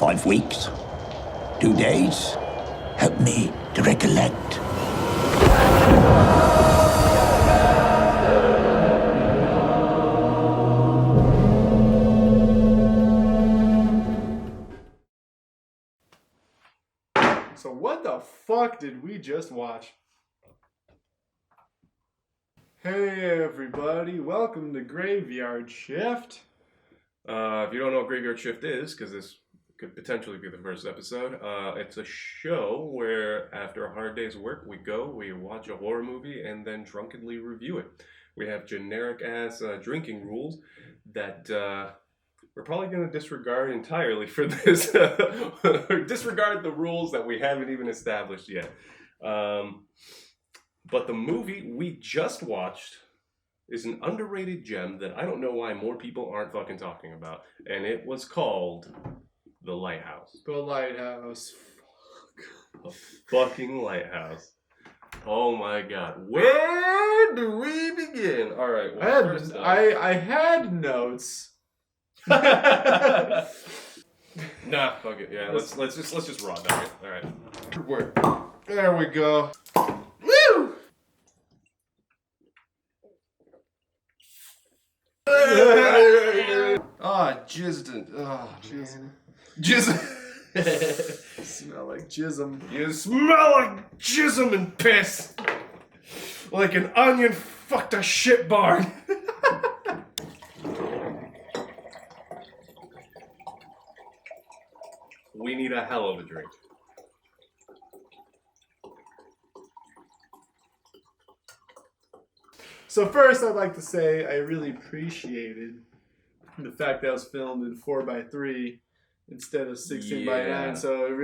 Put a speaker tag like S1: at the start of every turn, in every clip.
S1: 5 weeks? 2 days? Help me to recollect.
S2: So what the fuck did we just watch? Hey everybody, welcome to Graveyard Shift.
S3: If you don't know what Graveyard Shift is, because this could potentially be the first episode, it's a show where after a hard day's work, we watch a horror movie and then drunkenly review it. We have generic-ass drinking rules that we're probably going to disregard entirely for this. Disregard the rules that we haven't even established yet. But the movie we just watched is an underrated gem that I don't know why more people aren't fucking talking about. And it was called The Lighthouse.
S2: The Lighthouse.
S3: The fucking Lighthouse. Oh my god. Where do we begin? Alright, well,
S2: I had notes.
S3: Nah, fuck it. Yeah, let's just raw dog it. Alright.
S2: Good work. There we go.
S3: Woo! Jizzed. Oh,
S2: Jism.
S3: Jizz.
S2: Smell like jism.
S3: You smell like jism and piss. Like an onion fucked a shit barn. We need a hell of a drink.
S2: So first, I'd like to say I really appreciated the fact that it was filmed in 4:3 instead of 16:9. So it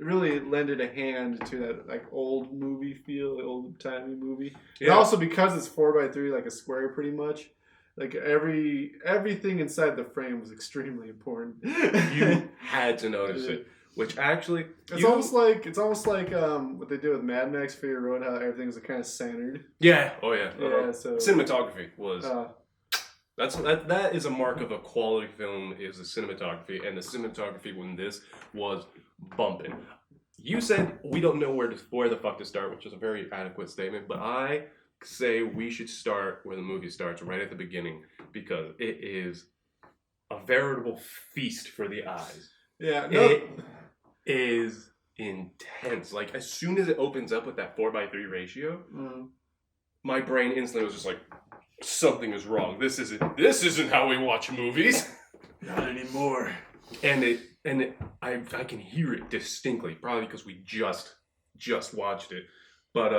S2: really lended a hand to that like old movie feel, old timey movie. Yeah. And also because it's 4:3, like a square pretty much. Like everything inside the frame was extremely important.
S3: You had to notice it. Which actually,
S2: it's almost like what they did with Mad Max Fury Road, how everything's kind of centered.
S3: Yeah. Oh yeah.
S2: Yeah. So
S3: cinematography was that is a mark of a quality film, is the cinematography, and the cinematography when this was bumping. You said we don't know where the fuck to start, which is a very adequate statement, but I say we should start where the movie starts, right at the beginning, because it is a veritable feast for the eyes.
S2: Yeah.
S3: It is intense. Like, as soon as it opens up with that 4:3 ratio, my brain instantly was just like, something is wrong. This isn't how we watch movies.
S2: Not anymore.
S3: And I can hear it distinctly, probably because we just watched it. But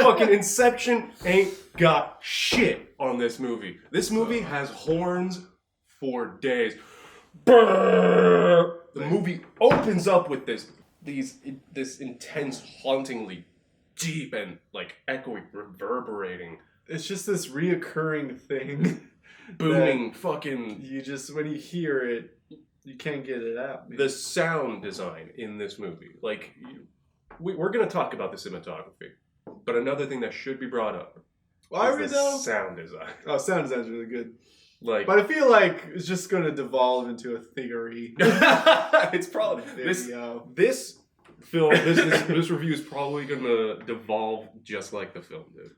S3: fucking Inception ain't got shit on this movie. This movie has horns for days. The movie opens up with this intense, hauntingly deep and like echoing, reverberating.
S2: It's just this reoccurring thing.
S3: Booming fucking.
S2: You just, when you hear it, you can't get it out.
S3: The sound design in this movie, like, we're going to talk about the cinematography, but another thing that should be brought up is the sound design.
S2: Oh, sound design's really good.
S3: Like,
S2: but I feel like it's just going to devolve into a theory.
S3: It's probably this film. This review is probably going to devolve just like the film did.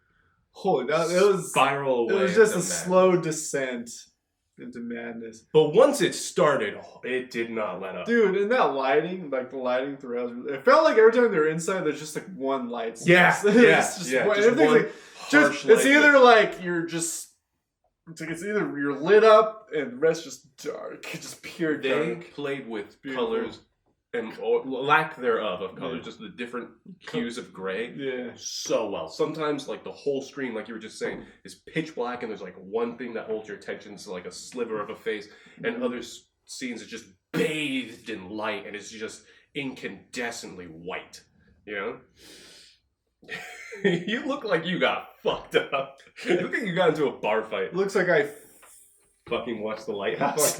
S2: Holy, it was
S3: spiral away.
S2: It was just a slow descent into madness.
S3: But once it started, it did not let up.
S2: Dude, and that lighting, like the lighting throughout, it felt like every time they were inside, there's just like one light source. It's either like you're just. It's either you're lit up and the rest just dark, just pure dark.
S3: They played with colors and or lack thereof of colors, just the different hues of gray.
S2: Yeah,
S3: so well. Sometimes like the whole screen, like you were just saying, is pitch black, and there's like one thing that holds your attention, so like a sliver of a face, and other scenes are just bathed in light, and it's just incandescently white. You know. You look like you got fucked up. You look like you got into a bar fight.
S2: Looks like I
S3: fucking watched The Lighthouse.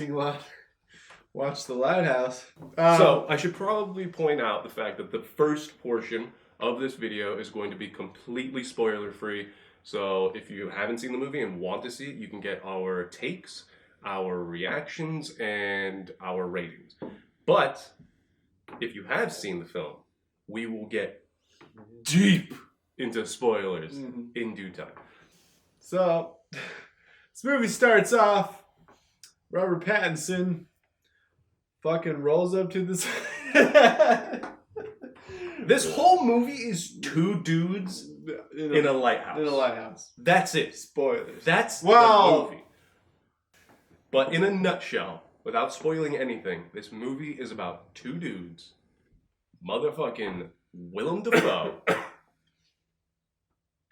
S2: Watch The Lighthouse.
S3: So, I should probably point out the fact that the first portion of this video is going to be completely spoiler-free. So, if you haven't seen the movie and want to see it, you can get our takes our reactions and our ratings. But if you have seen the film, we will get deep into spoilers in due time.
S2: So, this movie starts off, Robert Pattinson fucking rolls up to this...
S3: This whole movie is two dudes in a lighthouse.
S2: In a lighthouse.
S3: That's it.
S2: Spoilers.
S3: That's the movie. But in a nutshell, without spoiling anything, this movie is about two dudes, motherfucking Willem Dafoe,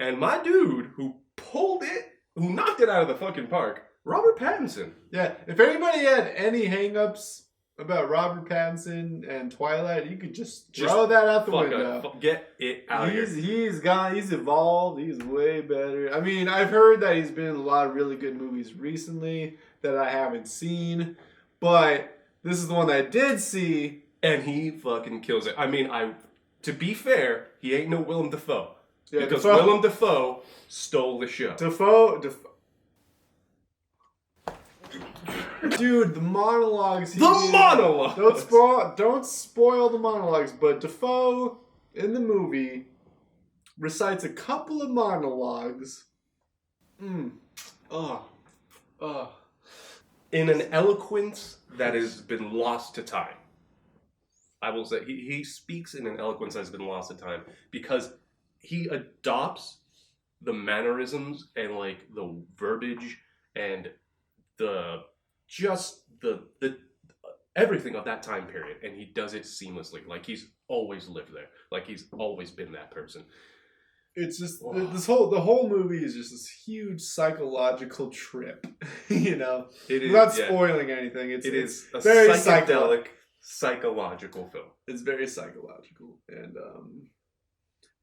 S3: and my dude who knocked it out of the fucking park, Robert Pattinson.
S2: Yeah, if anybody had any hang-ups about Robert Pattinson and Twilight, you could just throw that out the window.
S3: Get it out of here.
S2: He's evolved, he's way better. I mean, I've heard that he's been in a lot of really good movies recently that I haven't seen, but this is the one that I did see.
S3: And he fucking kills it. I mean, to be fair, he ain't no Willem Dafoe. Yeah, because Willem Dafoe stole the show.
S2: Dafoe. Dude, the monologues. Don't spoil the monologues. But Dafoe in the movie recites a couple of monologues.
S3: In an eloquence that has been lost to time. I will say he speaks in an eloquence that has been lost to time because he adopts the mannerisms and like the verbiage and the everything of that time period, and he does it seamlessly, like he's always lived there, like he's always been that person.
S2: It's just the whole movie is just this huge psychological trip, you know. It is without spoiling anything. It is
S3: a very psychedelic, psychological film.
S2: It's very psychological, and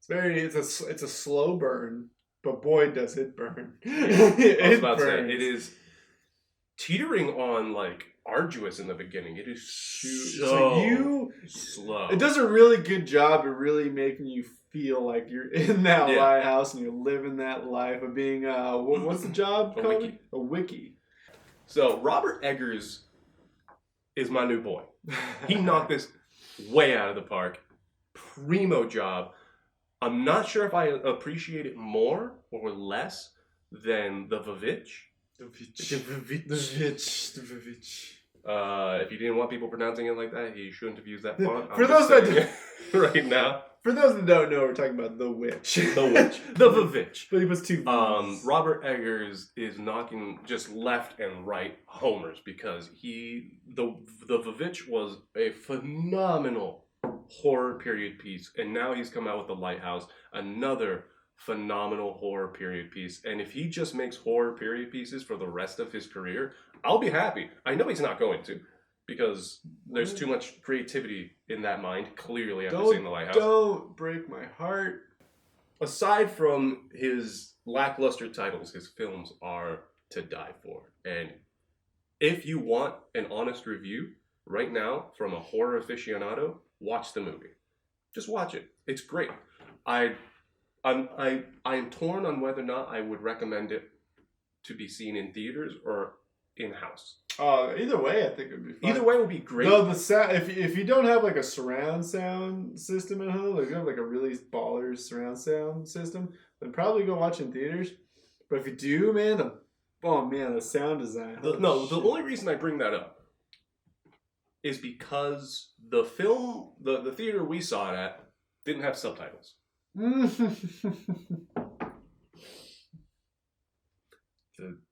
S2: it's a slow burn, but boy does it burn.
S3: I was about to say it is teetering on like arduous in the beginning. It is so slow.
S2: It does a really good job of really making you feel like you're in that lighthouse and you're living that life of being what's the job called? A wiki.
S3: So Robert Eggers is my new boy. He knocked this way out of the park. Primo job. I'm not sure if I appreciate it more or less than the Vavitch. If you didn't want people pronouncing it like that, you shouldn't have used that font.
S2: For those that
S3: right now.
S2: For those that don't know, we're talking about the witch.
S3: The witch. The Vavitch.
S2: But he was two V's.
S3: Robert Eggers is knocking just left and right homers because the Vavitch was a phenomenal horror period piece, and now he's come out with The Lighthouse, another phenomenal horror period piece. And if he just makes horror period pieces for the rest of his career, I'll be happy. I know he's not going to, because there's too much creativity in that mind, clearly, after seeing The Lighthouse.
S2: Don't break my heart.
S3: Aside from his lackluster titles, his films are to die for. And if you want an honest review right now from a horror aficionado, watch the movie. Just watch it. It's great. I'm torn on whether or not I would recommend it to be seen in theaters or in-house.
S2: Either way, I think it would be fine.
S3: Either way would be great.
S2: No, the sound. If you don't have like a surround sound system at home, like if you have like a really baller surround sound system, then probably go watch in theaters. But if you do, man, the sound design.
S3: The only reason I bring that up is because the film, the theater we saw it at, didn't have subtitles.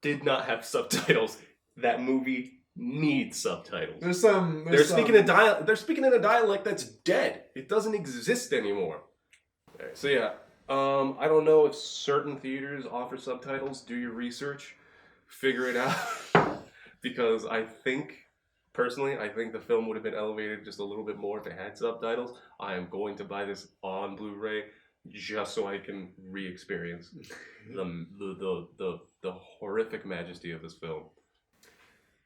S3: Did not have subtitles. That movie needs subtitles. They're speaking in a dialect that's dead. It doesn't exist anymore. Right, so yeah, I don't know if certain theaters offer subtitles. Do your research, figure it out, because personally, I think the film would have been elevated just a little bit more if it had subtitles. I am going to buy this on Blu-ray just so I can re-experience the horrific majesty of this film.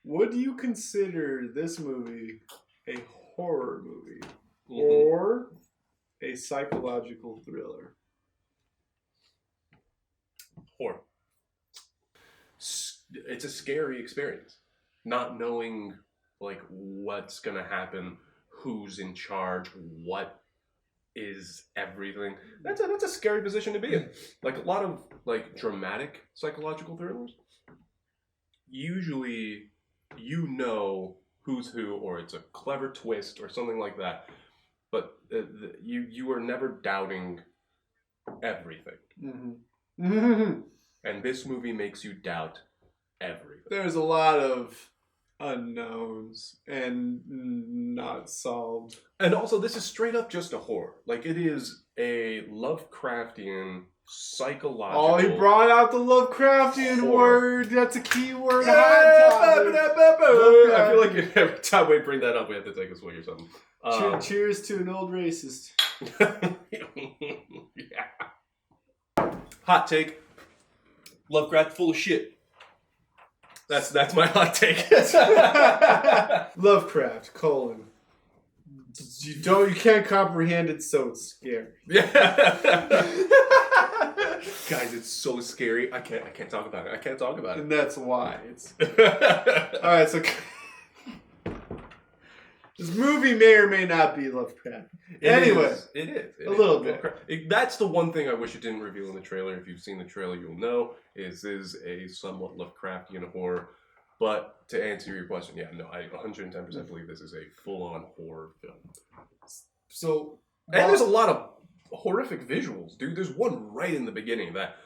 S2: Would you consider this movie a horror movie or a psychological thriller?
S3: Horror. It's a scary experience. not knowing like what's gonna happen, who's in charge, what is everything. That's a scary position to be in. Like a lot of like dramatic psychological thrillers, usually you know who's who, or it's a clever twist or something like that. But you are never doubting everything.
S2: Mm-hmm.
S3: And this movie makes you doubt everything.
S2: There's a lot of unknowns and not solved.
S3: And also, this is straight up just a horror. Like, it is a Lovecraftian, psychological...
S2: Oh, he brought out the Lovecraftian word. That's a key word.
S3: Yeah, I feel like every time we bring that up, we have to take a swing or something.
S2: Cheers to an old racist.
S3: Yeah. Hot take. Lovecraft full of shit. That's my hot take.
S2: Lovecraft, : you can't comprehend it, so it's scary.
S3: Yeah. Guys, it's so scary. I can't talk about it.
S2: And that's why it's alright, so this movie may or may not be Lovecraft. Anyway,
S3: it is
S2: a little bit.
S3: That's the one thing I wish it didn't reveal in the trailer. If you've seen the trailer, you'll know is a somewhat Lovecraftian horror. But to answer your question, yeah, no, I 110% believe this is a full-on horror film.
S2: So,
S3: and there's a lot of horrific visuals, dude. There's one right in the beginning that,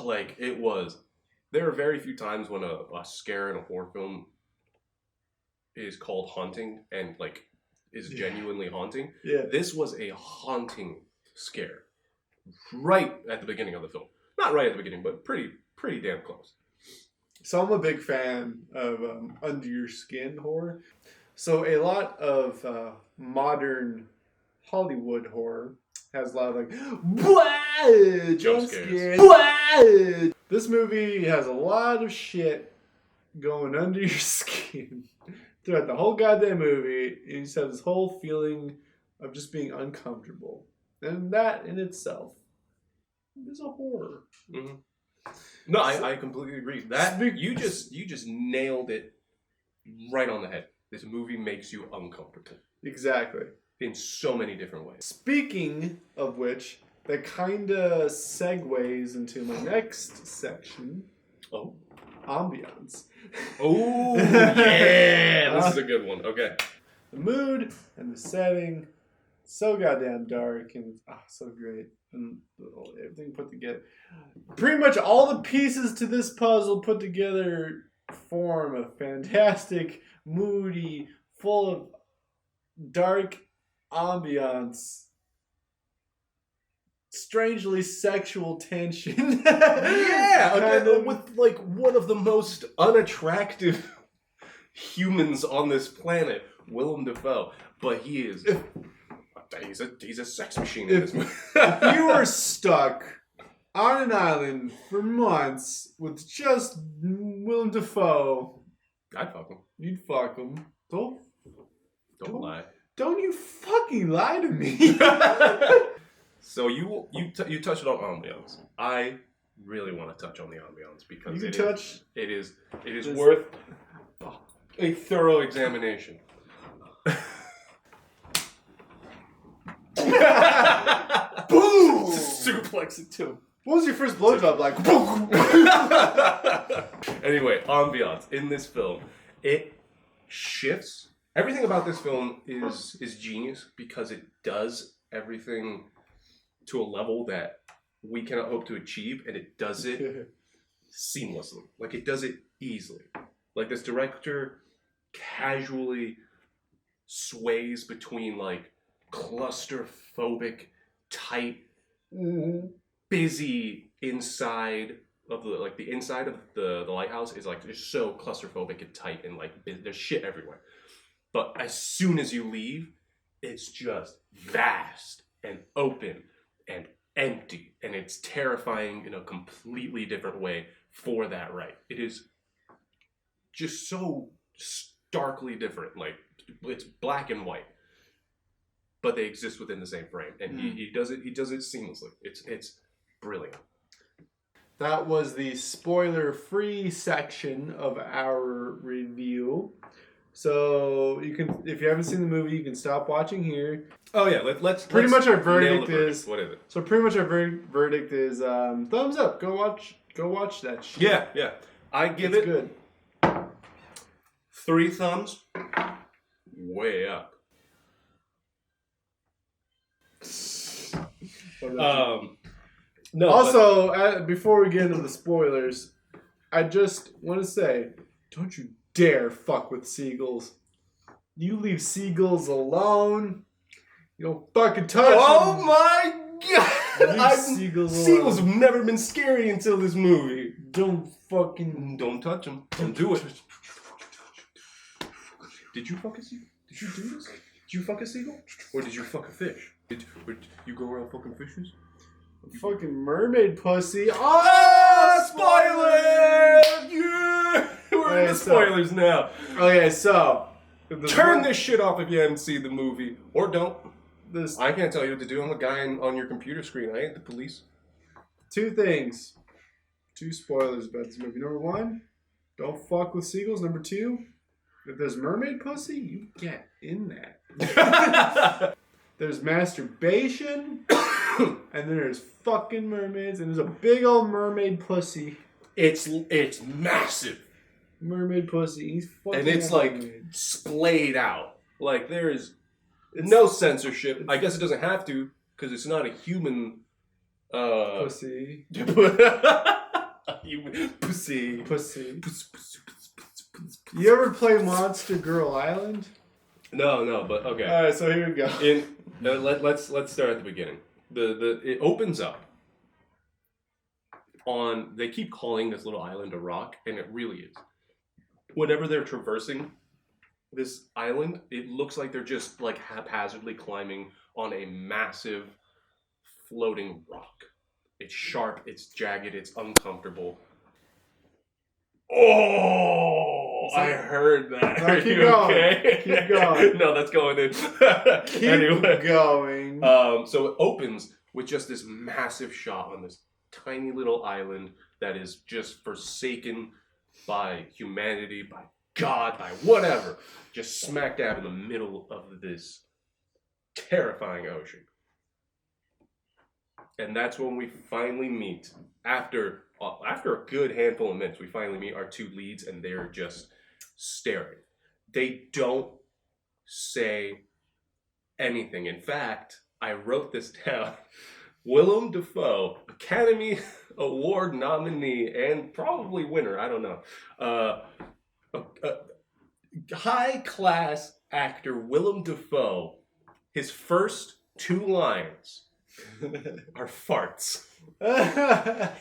S3: like, it was. There are very few times when a scare in a horror film is called haunting and like is genuinely haunting.
S2: Yeah.
S3: This was a haunting scare right at the beginning of the film. Not right at the beginning, but pretty damn close.
S2: So I'm a big fan of under your skin horror. So a lot of modern Hollywood horror has a lot of like jump scares. This movie has a lot of shit going under your skin throughout the whole goddamn movie. You just have this whole feeling of just being uncomfortable, and that in itself is a horror.
S3: Mm-hmm. No, I completely agree. That you just nailed it right on the head. This movie makes you uncomfortable.
S2: Exactly.
S3: In so many different ways.
S2: Speaking of which, that kind of segues into my next section.
S3: Oh.
S2: Ambiance.
S3: Oh, yeah! This is a good one. Okay.
S2: The mood and the setting, so goddamn dark and so great. And everything put together. Pretty much all the pieces to this puzzle put together form a fantastic, moody, full of dark ambiance, strangely sexual tension.
S3: Yeah, okay, with like one of the most unattractive humans on this planet, Willem Dafoe. But he is... He's a sex machine in this movie.
S2: If you were stuck on an island for months with just Willem Dafoe,
S3: I'd fuck him.
S2: You'd fuck him. Don't
S3: lie.
S2: Don't you fucking lie to me.
S3: So you touched on ambiance. I really want to touch on the ambiance because it is worth a thorough examination.
S2: Boom!
S3: Suplex it to him.
S2: What was your first blowjob like?
S3: Anyway, ambiance in this film, it shifts. Everything about this film is genius because it does everything to a level that we cannot hope to achieve, and it does it seamlessly. Like, it does it easily. Like, this director casually sways between, like, claustrophobic, tight, busy inside of the inside of the lighthouse is like just so claustrophobic and tight and like there's shit everywhere. But as soon as you leave, it's just vast and open and empty, and it's terrifying in a completely different way for that right. It is just so starkly different. Like, it's black and white, but they exist within the same frame, and he does it seamlessly. It's brilliant.
S2: that was the spoiler-free section of our review. So you can, if you haven't seen the movie, you can stop watching here.
S3: Oh yeah, let's
S2: pretty much our
S3: nail the
S2: verdict is.
S3: What is it?
S2: So pretty much our verdict is thumbs up. Go watch that shit.
S3: Yeah. I give
S2: it's
S3: it
S2: good.
S3: 3 thumbs. Way up. No.
S2: Also, before we get into the spoilers, I just want to say, don't you dare fuck with seagulls. You leave seagulls alone. You don't fucking touch them.
S3: Oh my god! Seagulls have never been scary until this movie.
S2: Don't
S3: touch them. Don't do it. Did you fuck a seagull? Did you do this? Did you fuck a seagull? Or did you fuck a fish? Did you go around fucking fishes?
S2: Fucking mermaid pussy.
S3: Oh, spoilers! Yeah! We're in the spoilers now.
S2: Okay, so
S3: turn this shit off if you haven't seen the movie. Or don't.
S2: This
S3: I can't tell you what to do. I'm a guy on your computer screen. I ain't the police.
S2: 2 things. 2 spoilers about this movie. Number 1, don't fuck with seagulls. Number 2, if there's mermaid pussy, you get in that. There's masturbation, and then there's fucking mermaids, and there's a big old mermaid pussy.
S3: It's massive.
S2: Mermaid pussy. He's fucking.
S3: And it's like splayed out. Like there's no censorship. I guess it doesn't have to because it's not a human.
S2: Pussy.
S3: Pussy.
S2: Pussy. You ever play Monster Girl Island?
S3: No, but okay.
S2: All right, so here we go.
S3: Let's start at the beginning. It opens up on. They keep calling this little island a rock, and it really is. Whenever they're traversing this island, it looks like they're just like haphazardly climbing on a massive floating rock. It's sharp, it's jagged, it's uncomfortable. Oh, I heard that.
S2: No, keep going.
S3: Okay?
S2: Keep going.
S3: No, that's going in.
S2: Keep going.
S3: So it opens with just this massive shot on this tiny little island that is just forsaken by humanity, by God, by whatever. Just smack dab in the middle of this terrifying ocean. And that's when we finally meet. After a good handful of minutes, we finally meet our 2 leads, and they're just staring. They don't say anything. In fact, I wrote this down. Willem Dafoe, Academy Award nominee and probably winner, I don't know. High-class actor Willem Dafoe, his first 2 lines are farts.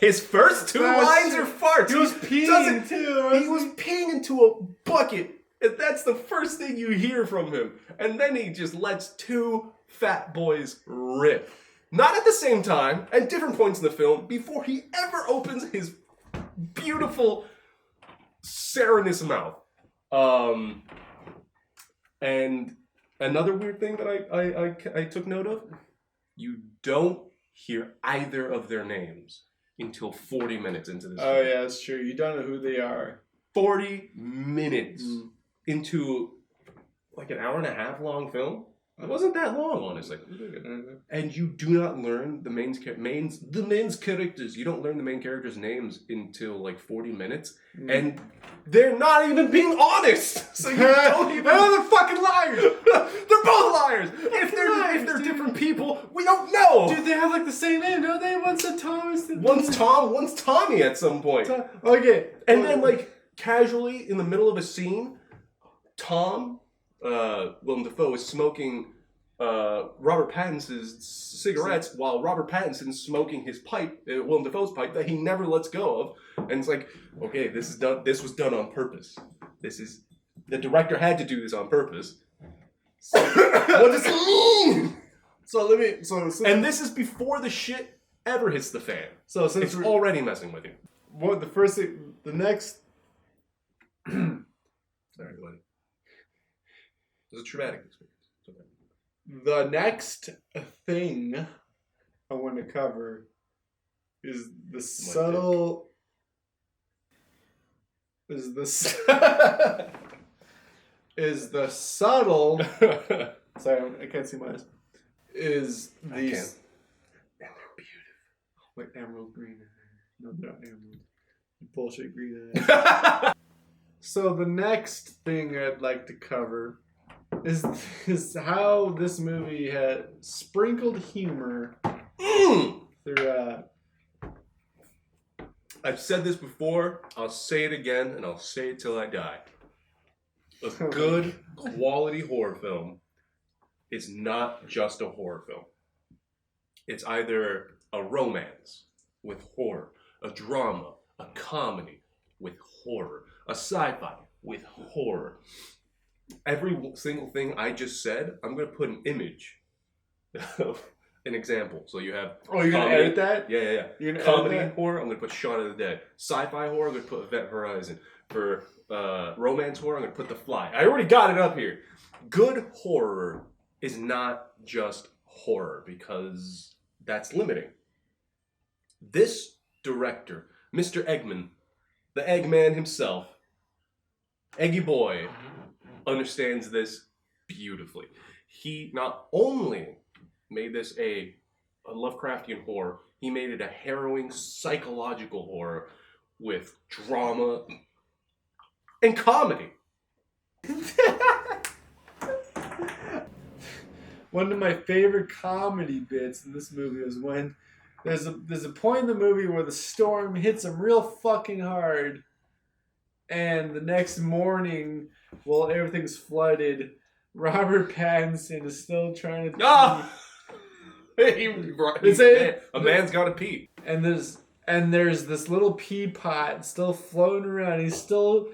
S3: His first 2 lines are farts.
S2: He was peeing too.
S3: He was peeing into a bucket, and that's the first thing you hear from him. And then he just lets 2 fat boys rip. Not at the same time, at different points in the film, before he ever opens his beautiful, serenous mouth. And another weird thing that I took note of, you don't hear either of their names until 40 minutes into this film.
S2: Yeah, that's true. You don't know who they are.
S3: 40 minutes into like an hour and a half long film. It wasn't that long, honestly. And you do not learn the main characters. You don't learn the main characters' names until like 40 minutes. And they're not even being honest. So you don't even...
S2: they're fucking liars.
S3: They're both liars. If they're different people, we don't know.
S2: Dude, they have like the same name, don't they? One's a Thomas.
S3: One's Tom, one's Tommy at some point.
S2: Okay.
S3: And then like casually in the middle of a scene, Tom... Willem Dafoe is smoking Robert Pattinson's cigarettes while Robert Pattinson's smoking his pipe, Willem Dafoe's pipe, that he never lets go of. And it's like, okay, this was done on purpose. The director had to do this on purpose. So, what does it mean? And this is before the shit ever hits the fan. So since it's already messing with you.
S2: What the next...
S3: Sorry, buddy. It was a traumatic experience. Okay.
S2: The next thing I want to cover is the subtle... Is the subtle... Sorry, I can't see my eyes. Is the...
S3: I can. And they're beautiful.
S2: Wait, emerald green. No, they're not emerald. Bullshit green eyes. So the next thing I'd like to cover is how this movie had sprinkled humor throughout.
S3: I've said this before, I'll say it again, and I'll say it till I die. A good quality horror film is not just a horror film. It's either a romance with horror, a drama, a comedy with horror, a sci-fi with horror. Every single thing I just said, I'm going to put an image of an example. So you have...
S2: Oh, you're going to edit that?
S3: Yeah.
S2: You're gonna
S3: comedy
S2: edit that?
S3: horror, I'm going to put Shaun of the Dead. Sci-fi horror, I'm going to put Event Horizon. For romance horror, I'm going to put The Fly. I already got it up here. Good horror is not just horror, because that's limiting. This director, Mr. Eggman, the Eggman himself, Eggy Boy, understands this beautifully. He not only made this a Lovecraftian horror, he made it a harrowing psychological horror with drama and comedy.
S2: One of my favorite comedy bits in this movie was when there's a point in the movie where the storm hits him real fucking hard, and the next morning, while everything's flooded, Robert Pattinson is still trying to
S3: A man's got to pee.
S2: And there's this little pea pot still floating around. He's still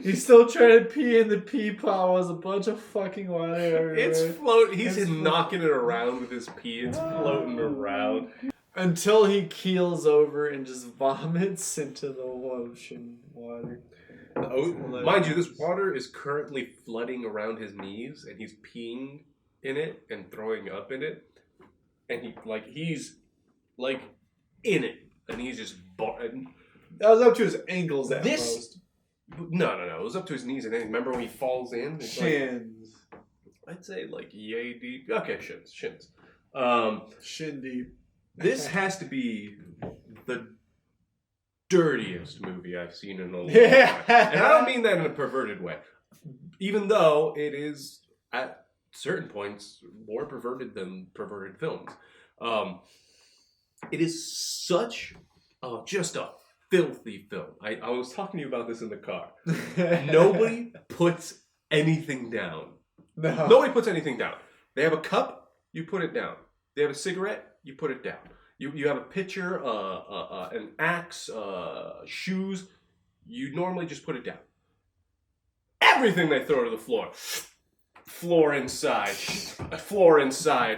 S2: trying to pee in the pea pot while there's a bunch of fucking water everywhere.
S3: It's floating. He's knocking it around with his pee. It's floating around.
S2: Until he keels over and just vomits into the ocean water.
S3: Mind you, this water is currently flooding around his knees, and he's peeing in it and throwing up in it. And he's in it. And he's just...
S2: That was up to his ankles at most.
S3: No. It was up to his knees. And then remember when he falls in?
S2: Shins.
S3: I'd say yay deep. Okay, shins.
S2: Shin deep.
S3: This has to be the dirtiest movie I've seen in a long time. And I don't mean that in a perverted way. Even though it is, at certain points, more perverted than perverted films. It is such just a filthy film. I was talking to you about this in the car. Nobody puts anything down.
S2: No.
S3: Nobody puts anything down. They have a cup, you put it down. They have a cigarette, you put it down. You have a pitcher, an axe, shoes, you normally just put it down. Everything they throw to the floor. Floor inside,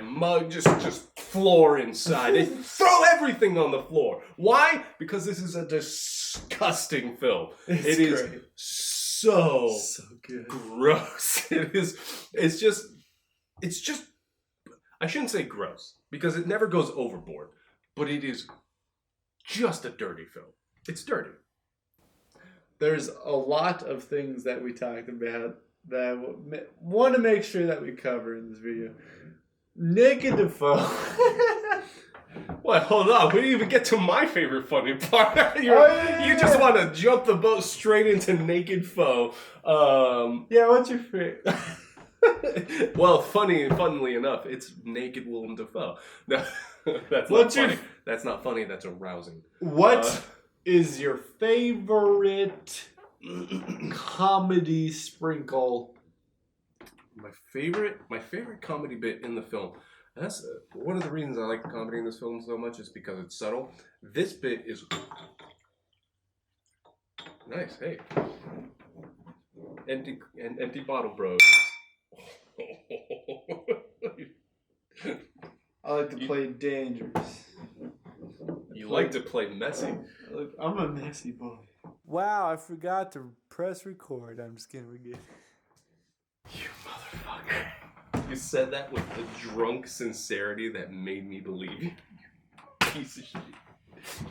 S3: mug, just floor inside. They throw everything on the floor. Why? Because this is a disgusting film. It is so
S2: good.
S3: Gross. It's just, I shouldn't say gross, because it never goes overboard, but it is just a dirty film. It's dirty.
S2: There's a lot of things that we talked about that I want to make sure that we cover in this video. Naked Defoe.
S3: What? Hold on. We didn't even get to my favorite funny part. You just want to jump the boat straight into Naked Foe.
S2: Yeah, what's your favorite?
S3: Well, funnily enough, it's Naked Willem Dafoe. No, that's not funny. That's not funny. That's arousing.
S2: What is your favorite comedy sprinkle?
S3: My favorite comedy bit in the film. And that's one of the reasons I like the comedy in this film so much, is because it's subtle. This bit is nice. Hey, empty bottle, bros.
S2: I like to play dangerous.
S3: You like to play messy.
S2: Look, I'm a messy boy. Wow, I forgot to press record. I'm just kidding. We're good.
S3: You motherfucker. You said that with the drunk sincerity that made me believe you. Piece of shit.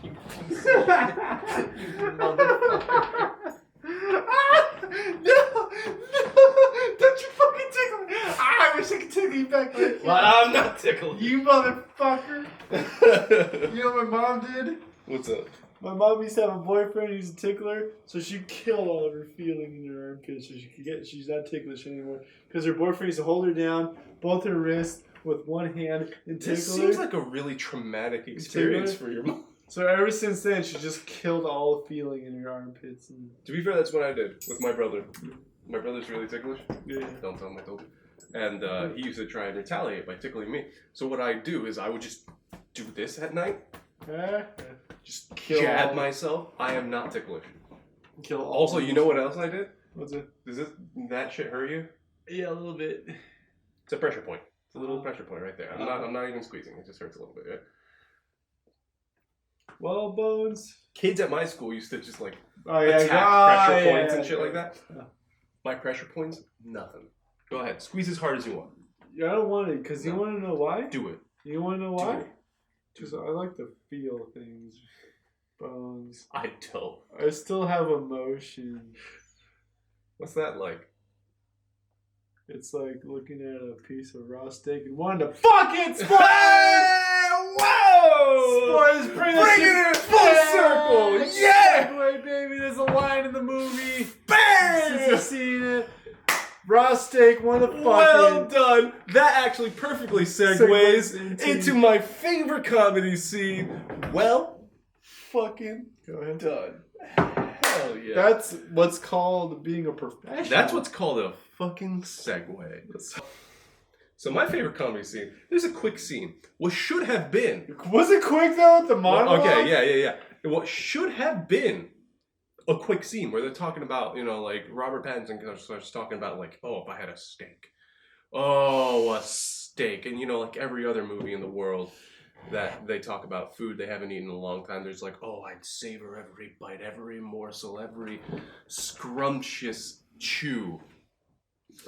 S3: You piece of shit. You motherfucker.
S2: No! Don't you fucking tickle me! I wish I could tickle you back there.
S3: But I'm not tickling
S2: You motherfucker! You know what my mom did?
S3: What's up?
S2: My mom used to have a boyfriend who's a tickler, so she killed all of her feeling in her armpits so she's not ticklish anymore. Because her boyfriend used to hold her down, both her wrists, with one hand and tickle her.
S3: This seems like a really traumatic experience for your mom.
S2: So ever since then, she just killed all feeling in her armpits. And...
S3: To be fair, that's what I did with my brother. My brother's really ticklish.
S2: Yeah.
S3: Don't tell him I told you. And he used to try and retaliate by tickling me. So what I do is I would just do this at night. Just jab myself. I am not ticklish.
S2: Kill all.
S3: Also, you know what else I did?
S2: What's it?
S3: Does that shit hurt you?
S2: Yeah, a little bit.
S3: It's a pressure point. It's a little pressure point right there. I'm not even squeezing. It just hurts a little bit. Right?
S2: Well, Bones.
S3: Kids at my school used to just like
S2: attack
S3: pressure points and shit like that. My pressure points, nothing. Go ahead, squeeze as hard as you want.
S2: Yeah, I don't want it because you want to know why.
S3: Do it.
S2: You want to know why? Because I like to feel things. Bones.
S3: I don't.
S2: I still have emotion.
S3: What's that like?
S2: It's like looking at a piece of raw steak and wanting to fuck it! Spoilers!
S3: Whoa!
S2: Spoilers, bring
S3: it full circle! Yeah!
S2: Segue, baby. There's a line in the movie.
S3: Bang!
S2: Since you've seen it. Raw steak, want to fuck
S3: Well
S2: it.
S3: done. That actually perfectly segues into my favorite comedy scene. Well, fucking
S2: Go ahead.
S3: done. Hell yeah.
S2: That's what's called being a professional.
S3: That's what's called a fucking segue. So my favorite comedy scene, there's a quick scene. What should have been...
S2: Was it quick though, the monologue?
S3: Okay, yeah. What should have been a quick scene where they're talking about, like Robert Pattinson starts talking about like, oh, if I had a steak. Oh, a steak. And like every other movie in the world that they talk about food they haven't eaten in a long time, there's like, oh, I'd savor every bite, every morsel, every scrumptious chew.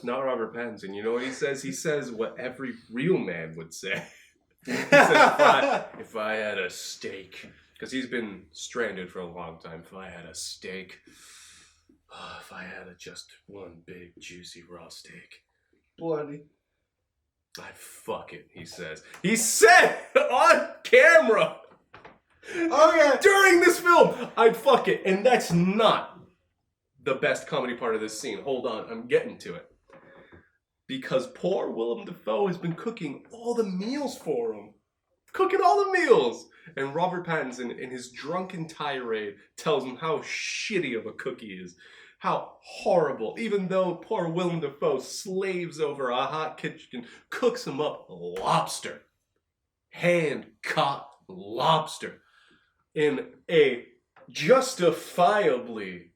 S3: Not Robert Pattinson. You know what he says? He says what every real man would say. He says, if I had a steak. Because he's been stranded for a long time. If I had a steak. Oh, if I had just one big, juicy, raw steak.
S2: Bloody.
S3: I'd fuck it, he says. He said on camera.
S2: Oh, yeah.
S3: During this film, I'd fuck it. And that's not the best comedy part of this scene. Hold on, I'm getting to it. Because poor Willem Dafoe has been cooking all the meals for him. Cooking all the meals. And Robert Pattinson, in his drunken tirade, tells him how shitty of a cook he is. How horrible. Even though poor Willem Dafoe slaves over a hot kitchen, cooks him up lobster. Hand-caught lobster. In a justifiably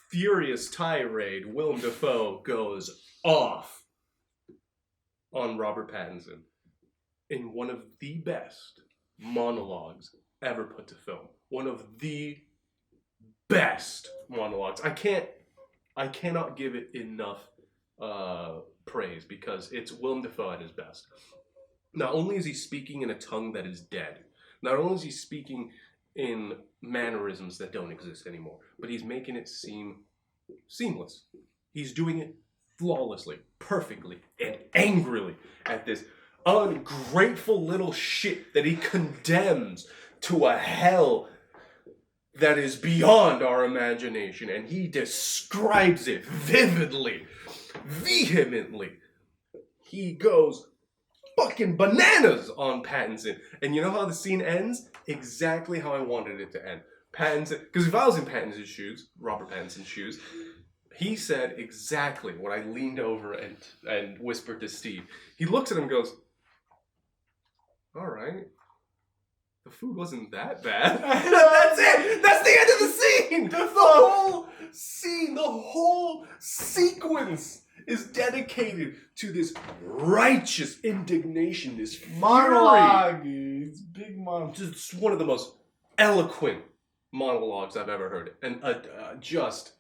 S3: furious tirade, Willem Dafoe goes off on Robert Pattinson in one of the best monologues ever put to film. One of the best monologues. I cannot give it enough praise because it's Willem Dafoe at his best. Not only is he speaking in a tongue that is dead, not only is he speaking in mannerisms that don't exist anymore, but he's making it seem seamless. He's doing it flawlessly, perfectly, and angrily at this ungrateful little shit that he condemns to a hell that is beyond our imagination, and he describes it vividly, vehemently. He goes fucking bananas on Pattinson. And you know how the scene ends? Exactly how I wanted it to end. Pattinson, because if I was in Pattinson's shoes, Robert Pattinson's shoes, he said exactly what I leaned over and whispered to Steve. He looks at him and goes, all right, the food wasn't that bad. That's it. That's the end of the scene. The whole scene, the whole sequence is dedicated to this righteous indignation, this
S2: Monologue.
S3: fury.
S2: It's big monologue.
S3: Just one of the most eloquent monologues I've ever heard. And just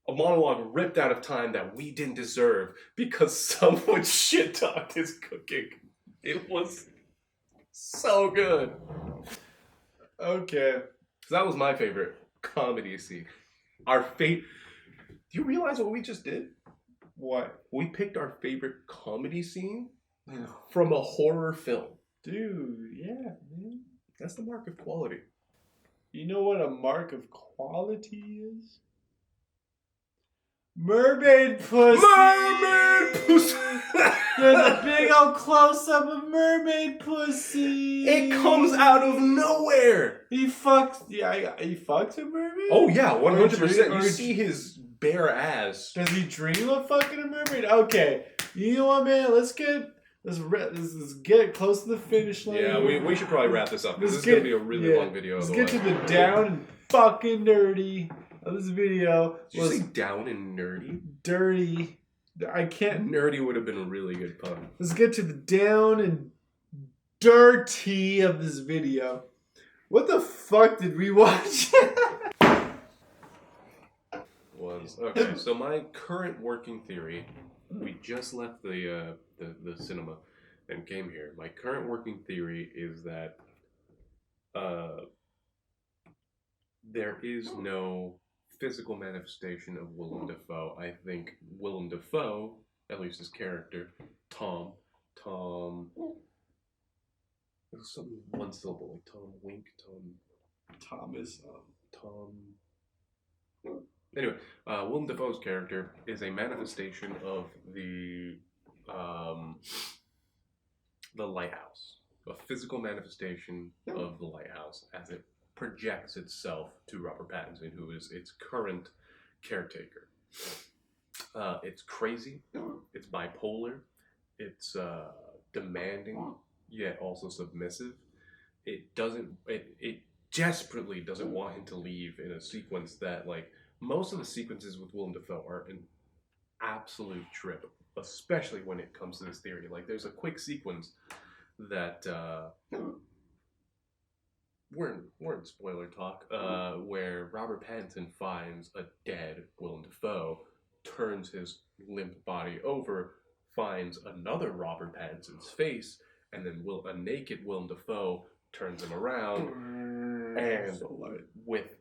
S3: a monologue ripped out of time that we didn't deserve because someone shit-talked his cooking. It was So good.
S2: Okay.
S3: So that was my favorite comedy scene. Do you realize what we just did?
S2: What?
S3: We picked our favorite comedy scene
S2: Yeah.
S3: from a horror film.
S2: Dude, yeah, man.
S3: That's the mark of quality.
S2: You know what a mark of quality is? Mermaid pussy!
S3: Mermaid pussy!
S2: There's a big old close-up of mermaid pussy!
S3: It comes out of nowhere!
S2: He fucks a mermaid?
S3: Oh yeah, 100%.
S2: Or
S3: You see his bare ass.
S2: Does he dream of fucking a mermaid? Okay. You know what, man? Let's get close to the finish line.
S3: Yeah, we should probably wrap this up because this is going to be a really long video.
S2: Let's get to the down and fucking nerdy of this video.
S3: Did you say down and nerdy?
S2: Dirty. I can't.
S3: Nerdy would have been a really good pun.
S2: Let's get to the down and dirty of this video. What the fuck did we watch?
S3: Okay, so my current working theory, we just left the cinema and came here. My current working theory is that there is no physical manifestation of Willem Dafoe. I think Willem Dafoe, at least his character, Tom, it was something one syllable, like Tom Wink, Tom. Anyway, Willem Dafoe's character is a manifestation of the lighthouse, a physical manifestation of the lighthouse as it projects itself to Robert Pattinson, who is its current caretaker. It's crazy, it's bipolar, it's demanding, yet also submissive. It desperately doesn't want him to leave in a sequence that, like, most of the sequences with Willem Dafoe are an absolute trip, especially when it comes to this theory. Like, there's a quick sequence that we're in spoiler talk, where Robert Pattinson finds a dead Willem Dafoe, turns his limp body over, finds another Robert Pattinson's face, and then a naked Willem Dafoe turns him around, and with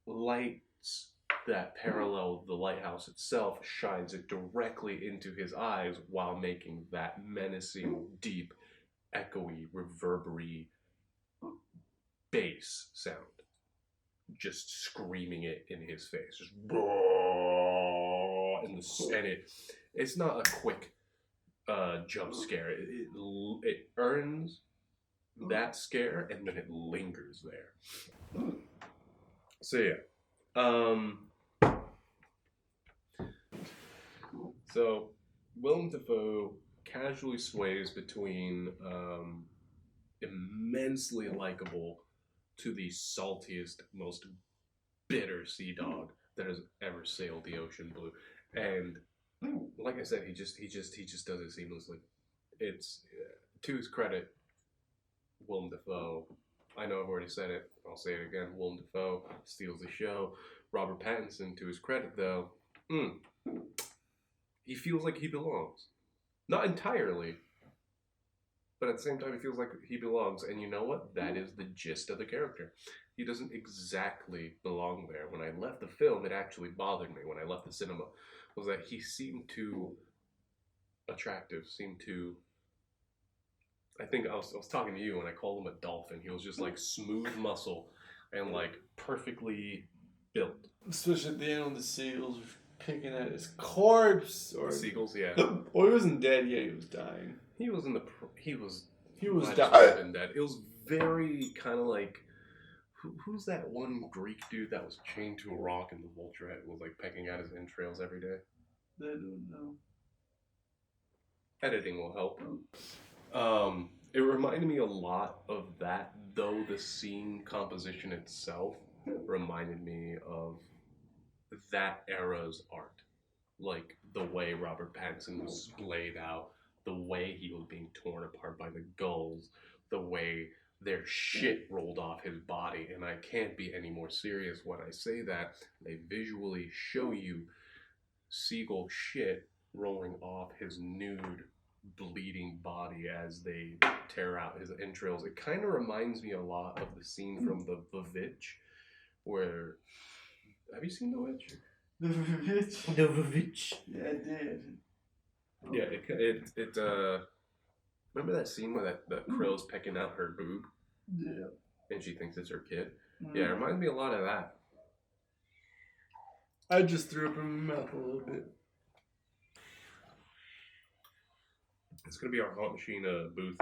S3: lights that parallel the lighthouse itself, shines it directly into his eyes while making that menacing, deep, echoey, reverbery bass sound. Just screaming it in his face. Just and it's not a quick jump scare. It earns that scare and then it lingers there. So yeah. So Willem Dafoe casually sways between immensely likable to the saltiest, most bitter sea dog that has ever sailed the ocean blue. And like I said, he just does it seamlessly. It's to his credit, Willem Dafoe. I know I've already said it. I'll say it again. Willem Dafoe steals the show. Robert Pattinson, to his credit, though, he feels like he belongs. Not entirely, but at the same time, he feels like he belongs. And you know what? That is the gist of the character. He doesn't exactly belong there. When I left the film, it actually bothered me when I left the cinema, was that he seemed too attractive, I think I was talking to you and I called him a dolphin. He was just like smooth muscle and like perfectly built.
S2: Especially at the end when the seagulls were picking at his corpse. Or
S3: the seagulls, yeah.
S2: Well, he wasn't dead yet. He was dying.
S3: He was
S2: dying.
S3: Dead. It was very kind of like, who's that one Greek dude that was chained to a rock and the vulture head was like pecking at his entrails every day?
S2: I don't know.
S3: Editing will help. It reminded me a lot of that, though the scene composition itself reminded me of that era's art. Like the way Robert Pattinson was splayed out, the way he was being torn apart by the gulls, the way their shit rolled off his body. And I can't be any more serious when I say that. They visually show you seagull shit rolling off his nude, bleeding body as they tear out his entrails. It kind of reminds me a lot of the scene from The Witch, where... Have you seen The Witch?
S2: The Witch?
S3: The Witch.
S2: Yeah, I did.
S3: Yeah, it remember that scene where that Krill's pecking out her boob?
S2: Yeah.
S3: And she thinks it's her kid? Yeah, it reminds me a lot of that.
S2: I just threw up in my mouth a little bit.
S3: It's gonna be our Haunt Machine booth.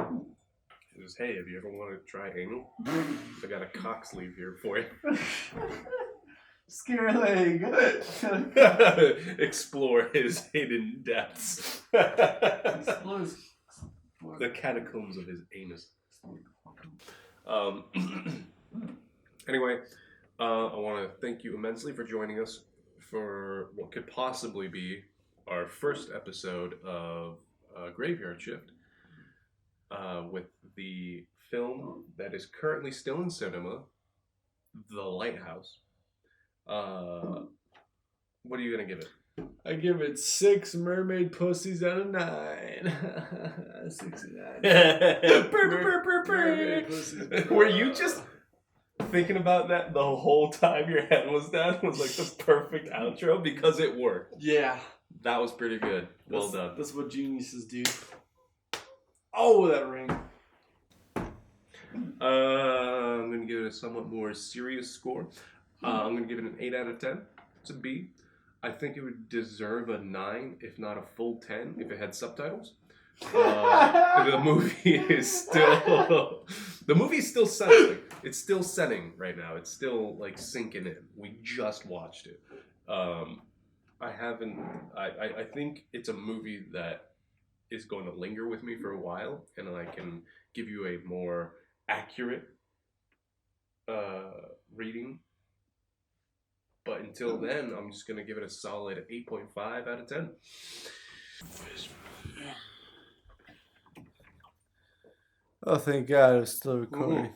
S3: It says, hey, if you ever want to try anal, I got a cock sleeve here for you.
S2: Scare leg.
S3: Explore his hidden depths. The catacombs of his anus. Anyway, I want to thank you immensely for joining us for what could possibly be our first episode of Graveyard Shift with the film that is currently still in cinema, The Lighthouse. What are you going to give it?
S2: I give it 6 mermaid pussies out of 9. 69. Mermaid pussies.
S3: Were you just thinking about that the whole time your head was down? Was like the perfect outro because it worked.
S2: Yeah.
S3: That was pretty good. Well done.
S2: That's what geniuses do. Oh, that ring.
S3: I'm going to give it a somewhat more serious score. I'm going to give it an 8 out of 10. It's a B. I think it would deserve a 9, if not a full 10, if it had subtitles. The movie is still settling. It's still setting right now. It's still like sinking in. We just watched it. I think it's a movie that is going to linger with me for a while, and I can give you a more accurate reading. But until then, I'm just going to give it a solid 8.5 out of 10.
S2: Oh, thank God, it's still recording.